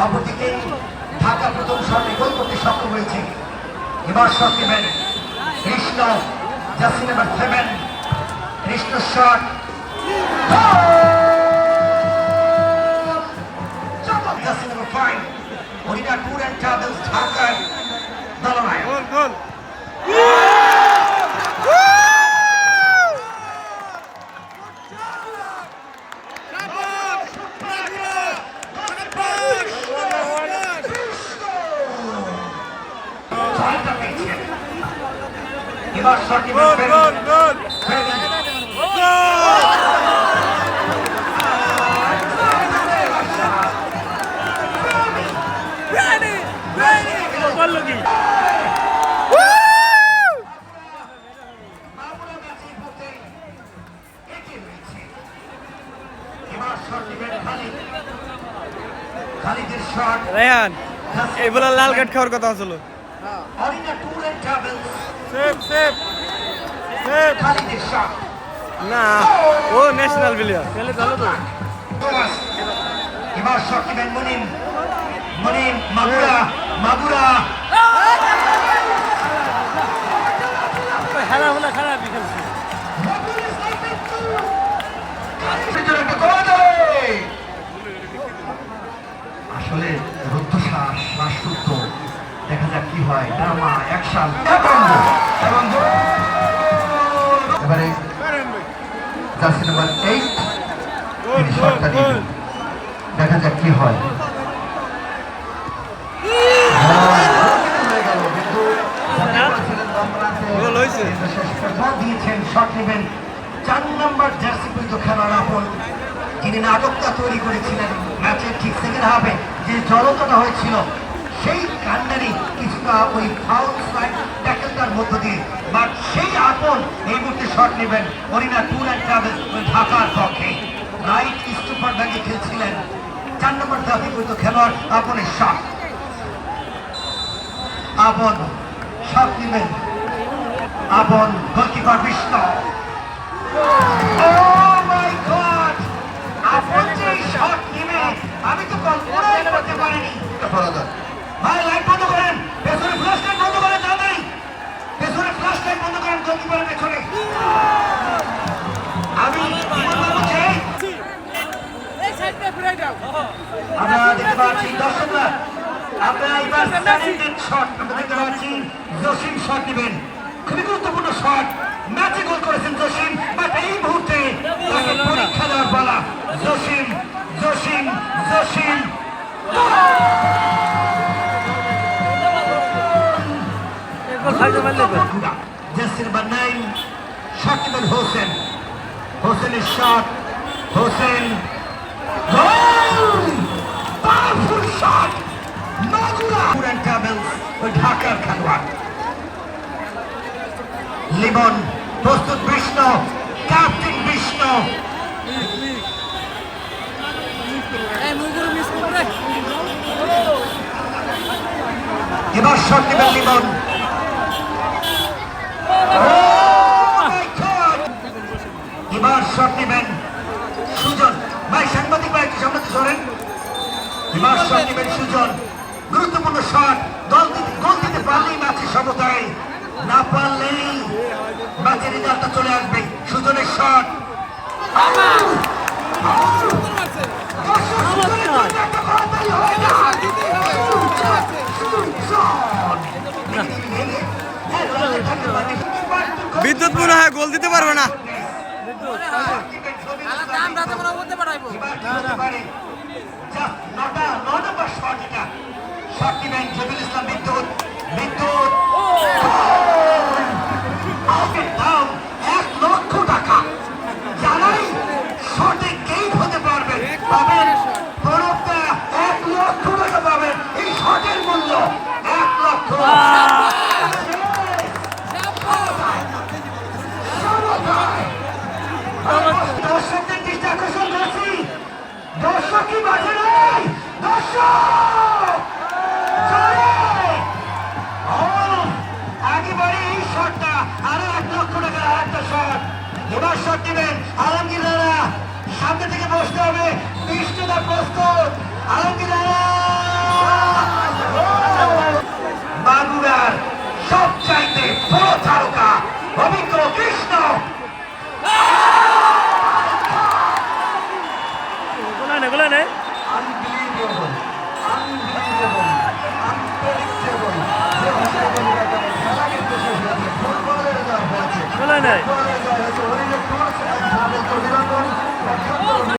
অপরদিকে ঢাকা প্রথম শটে গোল করতে সক্ষম হয়েছে। এবার শট নেবেন Krishna, jersey number 7 Krishna shot jersey number 5 Harina tour and travels ঢাকার দলনায়ক। এবার শট রেহান এইগুলো লাল কার্ড খাওয়ার কথা ছিল। না ও ন্যাশনাল প্লেয়ার খেলে ভালো তো। এবার শট নেবেন মুনিম, মুনিম মাগুরা, মাগুরা খারাপ খেলছে। আসলে রুদ্ধশ্বাস শ্বাসরুদ্ধ, দেখা যাক কি হয়। ড্রামা অ্যাকশন এবারে জার্সি নাম্বার 8 তিনি শটটা দিলেন, দেখা যাক কি হয়। দিয়েছেন শট নেবেন 4 নম্বর জার্সি পরিহিত খেলোয়াড় আপন, যিনি নাটকটা তৈরি করেছিলেন ম্যাচের ঠিক সেকেন্ড হাফে যে জড়তাটা হয়েছিল সেই কান্ডারি কিছুটা ওই ফাউল সাইড ট্যাকেলটার মধ্য দিয়ে, বাট সেই আপন এই মুহূর্তে শট নেবেন হরিণা ট্যুর অ্যান্ড ট্রাভেলস ঢাকার পক্ষে। রাইট স্টপার ব্যাগে খেলছিলেন 4 নম্বর জার্সি পরিহিত খেলোয়াড় আপনের শট। আপন শট নেবেন, আপন গোলকিপার বিষ্ণ। আমি তো কল্পনাই করতে পারিনি। ভাই লাইট বন্ধ করেন, পেছনে ফ্ল্যাশ লাইট বন্ধ করেন, জানাই পেছনে ফ্ল্যাশ লাইট বন্ধ করেন গোলকিপারের পেছনে। আমি আমরা দেখতে পাচ্ছি দর্শকরা, আপনারা এবার শট আমরা দেখতে পাচ্ছি জসিম শট নেবেন, খুবই গুরুত্বপূর্ণ শট। ম্যাচে গোল করেছেন জসিম, বাট এই মুহূর্তে তাকে পরীক্ষা দেওয়ার পালা। Jasim Jasim Jasim jersey number 9 shot নেবেন হোসেন, হোসেনের shot, Hossain powerful shot. Magura tour and travels ওই ঢাকার খেলোয়াড় লিমন প্রস্তুত, কৃষ্ণ ক্যাপ্টেন কৃষ্ণ। এবার শট নেবেন লিমন, এবার শট নেবেন সুজন। ভাই সাংবাদিক ভাই একটু সামনে সরেন। এবার শট নেবেন সুজন, গুরুত্বপূর্ণ শট। গোল দিতে পারলেই ম্যাচের সমতায়, না পারলেই ম্যাচের রেজাল্টটা চলে আসবে। সুজনের শট বিদ্যুৎ মনে হয় গোল দিতে পারবে না। বিদ্যুৎ বিদ্যুৎ 1 লক্ষ টাকা, যারাই সঠিক গেট হতে পারবেন পাবেন তরফটা 1 লক্ষ টাকা পাবেন। এই শটের মূল্য 1 লক্ষ। দর্শকদের দৃষ্টি আকর্ষণ করছি, দর্শকই বাজে নয়, দর্শক একেবারে এই শটটা আরো 1 লক্ষ টাকার আরেকটা শট। এবার শট দিবেন আলমগীর, সামনে থেকে বসতে হবে, বিষ্ণুদা প্রস্তুত, আলমগীর Unbelievable, unbelievable, unpredictable. যে ভাষায় বলি না কেন, খেলা কিন্তু শেষ হয়েছে। ফুটবলের দরকার আছে।